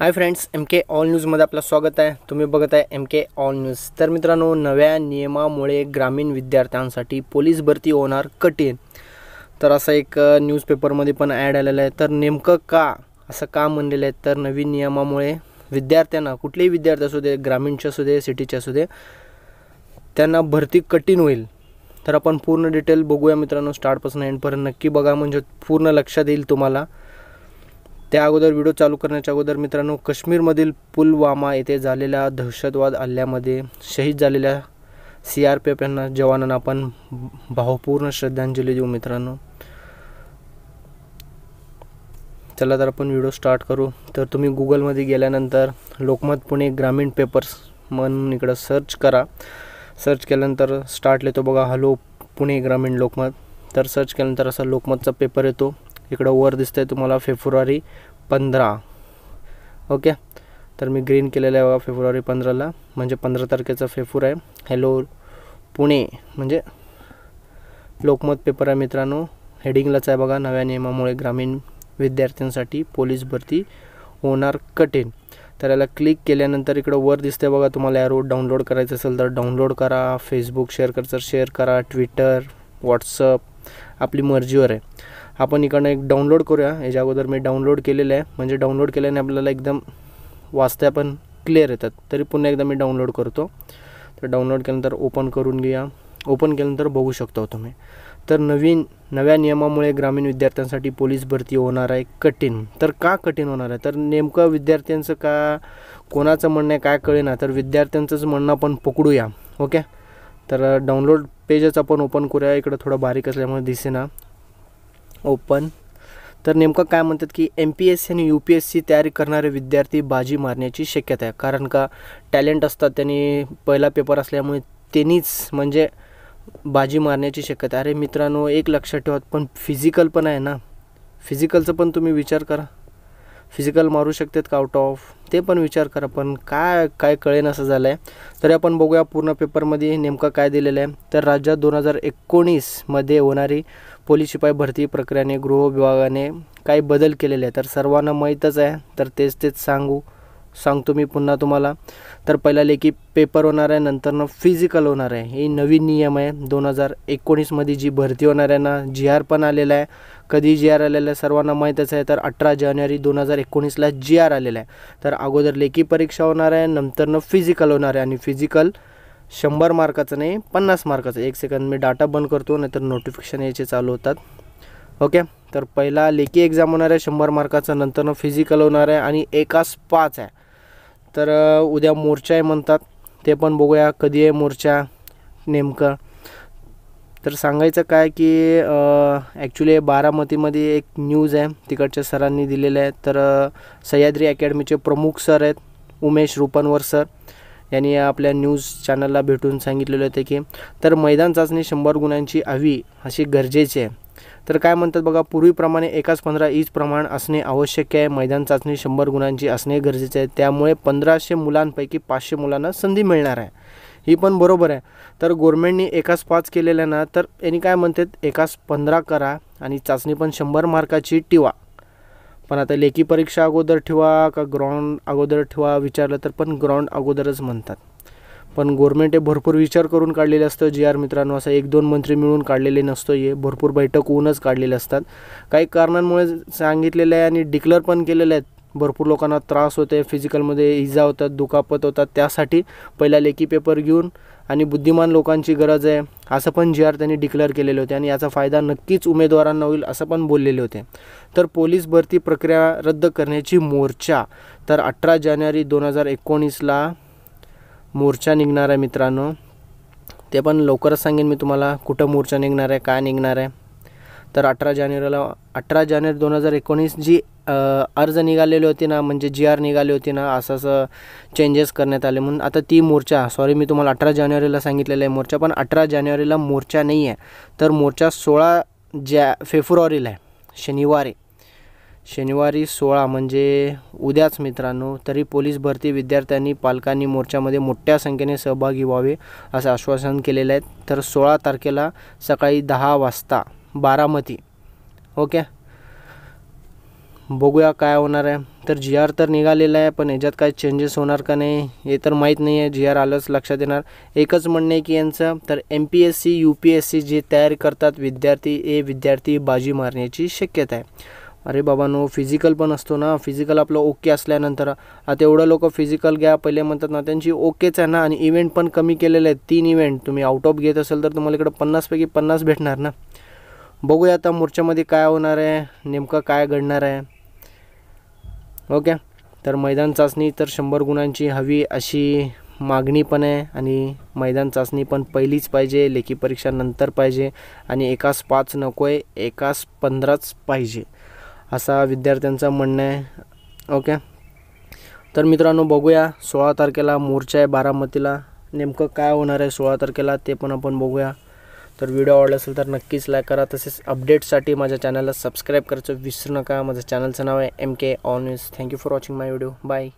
Hi friends, MK all न्यूजमध्ये आपलं स्वागत आहे। तुम्ही बघत आहे MK ऑल न्यूज। तर मित्रांनो, नव्या नियमामुळे ग्रामीण विद्यार्थ्यांसाठी पोलीस भरती होणार कठीण। तर असं एक न्यूजपेपरमध्ये पण ॲड आलेलं आहे। तर नेमकं का असं का म्हणलेलं आहे, तर नवीन नियमामुळे विद्यार्थ्यांना, कुठलेही विद्यार्थी असू दे, ग्रामीणचे असू दे, सिटीचे असू दे, त्यांना भरती कठीण होईल। तर आपण पूर्ण डिटेल बघूया मित्रांनो, स्टार्टपासून एंडपर्यंत नक्की बघा, म्हणजे पूर्ण लक्षात येईल तुम्हाला। त्या अगोदर व्हिडिओ चालू करण्याच्या अगोदर मित्रांनो, काश्मीरमधील पुलवामा येथे झालेल्या दहशतवाद हल्ल्यामध्ये शहीद झालेल्या CRPF यांना, जवानांना आपण भावपूर्ण श्रद्धांजली देऊ मित्रांनो। चला तर आपण व्हिडिओ स्टार्ट करू। तर तुम्ही गूगलमध्ये गेल्यानंतर लोकमत पुणे ग्रामीण पेपर्स म्हणून इकडं सर्च करा। सर्च केल्यानंतर स्टार्ट येतो बघा, हॅलो पुणे ग्रामीण लोकमत। तर सर्च केल्यानंतर असा लोकमतचा पेपर येतो। इकडं वर दिसतंय तुम्हाला फेब्रुवारी 15। ओके, तर मी ग्रीन केलेलं आहे बघा, फेब्रुवारी 15ला, म्हणजे 15 तारखेचा पेपर आहे। हॅलो पुणे म्हणजे लोकमत पेपर आहे मित्रांनो। हेडिंगलाच आहे बघा, नव्या नियमामुळे ग्रामीण विद्यार्थ्यांसाठी पोलीस भरती होणार कठीण। तर याला क्लिक केल्यानंतर इकडं वर दिसतंय बघा, तुम्हाला ॲरो डाउनलोड करायचं असेल तर डाउनलोड करा, फेसबुक शेअर करायचं शेअर करा, ट्विटर, व्हॉट्सअप, आपली मर्जीवर आहे। आपण इकडनं एक डाउनलोड करूया। याच्या अगोदर मी डाउनलोड केलेलं आहे, म्हणजे डाउनलोड केल्याने आपल्याला एकदम वाचता पण क्लिअर येतात। तरी पुन्हा एकदा मी डाउनलोड करतो। तर डाउनलोड केल्यानंतर ओपन करून घ्या। ओपन केल्यानंतर बघू शकता तुम्ही। तर नव्या नियमामुळे ग्रामीण विद्यार्थ्यांसाठी पोलीस भरती होणार आहे कठीण। तर का कठीण होणार आहे, तर नेमकं विद्यार्थ्यांचं का, कोणाचं म्हणणं आहे काय कळेना, तर विद्यार्थ्यांचंच म्हणणं आपण पकडूया। ओके, तर डाउनलोड पेजच आपण ओपन करूया। इकडं थोडं बारीक असल्यामुळे दिसेना ओपन। तर नेमकं काय म्हणतात की MPSC आणि UPSC तयारी करणारे विद्यार्थी बाजी मारण्याची शक्यता आहे। कारण का टॅलेंट असतात, त्यांनी पहिला पेपर असल्यामुळे त्यांनीच म्हणजे बाजी मारण्याची शक्यता। अरे मित्रांनो, एक लक्षात ठेवा, पण फिजिकल पण आहे ना, फिजिकलचं पण तुम्ही विचार करा। फिजिकल मारू शकतात का आउट ऑफ, ते पण विचार करा। पण काय कळेन असं झालं आहे। तर आपण बघूया पूर्ण पेपरमध्ये नेमकं काय दिलेलं आहे। तर राज्यात 2019मध्ये होणारी पोलीस शिपाई भरती प्रक्रियेने गृह विभागाने काही बदल केलेले आहे। तर सर्वांना माहीतच आहे, तर तेच सांगतो मी पुन्हा तुम्हाला। तर पहिला लेखी पेपर होणार आहे, नंतरनं फिजिकल होणार आहे। ही नवीन नियम आहे। 2019मध्ये जी भरती होणार आहे ना, GR पण आलेला आहे। कधी GR आलेला आहे सर्वांना माहीतच आहे। तर 18 जानेवारी 2019ला GR आलेला आहे। तर अगोदर लेखी परीक्षा होणार आहे, नंतरनं फिजिकल होणार आहे। आणि फिजिकल 100 मार्काचं नाही, 50 मार्काचं। एक सेकंद मी डाटा बंद करतो, नाहीतर नोटिफिकेशन यायचे चालू होतात। ओके, तर पहिला लेखी एक्झाम होणार आहे 100 मार्काचं, नंतरनं फिजिकल होणार आहे आणि 1/5 आहे। तर उद्या मोर्चा आहे म्हणतात, ते पण बघूया कधी आहे मोर्चा नेमकं। तर सांगायचं काय की ॲक्च्युली बारामतीमध्ये एक न्यूज आहे, तिकडच्या सरांनी दिलेलं आहे। तर सह्याद्री अकॅडमीचे प्रमुख सर आहेत उमेश रुपनवर सर, यांनी आपल्या न्यूज चॅनलला भेटून सांगितलेलं होतं की तर मैदान चाचणी 100 गुणांची हवी अशी गरजेची आहे। तर काय म्हणतात बघा, पूर्वीप्रमाणे 1/15 ईच प्रमाण असणे आवश्यक आहे। मैदान चाचणी 100 गुणांची असणे गरजेचे आहे। त्यामुळे 1500 मुलांपैकी 500 मुलांना संधी मिळणार आहे। ही पण बरोबर आहे। तर गव्हर्नमेंटनी 1/5 केलेलं आहे ना, तर यांनी काय म्हणतात 1/15 करा आणि चाचणी पण 100 मार्काची ठेवा। पण आता लेखी परीक्षा अगोदर ठेवा का ग्राउंड अगोदर ठेवा विचारलं तर पण ग्राउंड अगोदरच म्हणतात। पण गव्हर्नमेंट हे भरपूर विचार करून काढलेलं असतं GR मित्रांनो। असं 1-2 मंत्री मिळून काढलेले नसतं, हे भरपूर बैठक होऊनच काढलेले असतात। काही कारणांमुळे सांगितलेलं आहे आणि डिक्लेअर पण केलेलं आहे। भरपूर लोकांना त्रास होते, फिजिकलमध्ये इजा होतात, दुखापत होतात, त्यासाठी पहिला लेखी पेपर घेऊन आणि बुद्धिमान लोकांची गरज आहे असं पण GR त्यांनी डिक्लेअर केलेले होते। आणि याचा फायदा नक्कीच उमेदवारांना होईल असं पण बोललेले होते। तर पोलीस भरती प्रक्रिया रद्द करण्याची मोर्चा, तर 18 जानेवारी 2019ला मोर्चा निघणार आहे मित्रांनो। ते पण लवकरच सांगेन मी तुम्हाला कुठं मोर्चा निघणार आहे, काय निघणार आहे। तर 18 जानेवारी 2019 जी अर्ज निघालेली होती ना, म्हणजे GR निघाली होती ना, असं चेंजेस करण्यात आले म्हणून आता ती मोर्चा, सॉरी मी तुम्हाला 18 जानेवारीला सांगितलेलं आहे मोर्चा, पण 18 जानेवारीला मोर्चा नाही आहे। तर मोर्चा 16 फेब्रुवारीला आहे, शनिवारी 16 म्हणजे उद्याच मित्रांनो। तरी पोलीस भरती विद्यार्थ्यांनी पालकांनी मोर्चामध्ये मोठ्या संख्येने सहभागी व्हावे असं आश्वासन केलेलं आहे। तर 16 तारखेला सकाळी 10 वाजता बारामती, ओके, बघूया काय होणार आहे. तर जी आर तर निघालेला आहे, पण याच्यात काय चेंजेस होणार का नाही हे तर माहीत नाही आहे. जी आर आलंच लक्षात येणार. एकच म्हणणं आहे की यांचं तर MPSC UPSC जे तयारी करतात विद्यार्थी बाजी मारण्याची शक्यता आहे. अरे बाबांनो, फिजिकल पण असतो ना. फिजिकल आपलं ओके असल्यानंतर आता एवढं लोक फिजिकल घ्या पहिले म्हणतात ना, त्यांची ओकेच आहे ना. आणि इव्हेंट पण कमी केलेले आहेत. 3 इव्हेंट तुम्ही आउट ऑफ घेत असेल तर तुम्हाला इकडं 50 पैकी 50 भेटणार ना. बघूया आता मोर्चामध्ये काय होणार आहे, नेमकं काय घडणार आहे. ओके, तर मैदान चाचणी तर 100 गुणांची हवी अशी मागणी पण आहे. आणि मैदान चाचणी पण पहिलीच पाहिजे, लेखी परीक्षा नंतर पाहिजे. आणि एकास 5 नको आहे, एकास 15च पाहिजे असा विद्यार्थ्यांचं म्हणणं आहे. ओके, तर मित्रांनो बघूया 16 तारखेला मोर्चा आहे बारामतीला. नेमकं काय होणार आहे 16 तारखेला ते पण आपण बघूया. तर व्हिडिओ आवडला असेल तर नक्कीच लाईक करा. तसेच अपडेटसाठी माझ्या चॅनलला सबस्क्राईब करायचं विसरू नका. माझं चॅनलचं नाव आहे MK All News. Thank you for watching my video. Bye.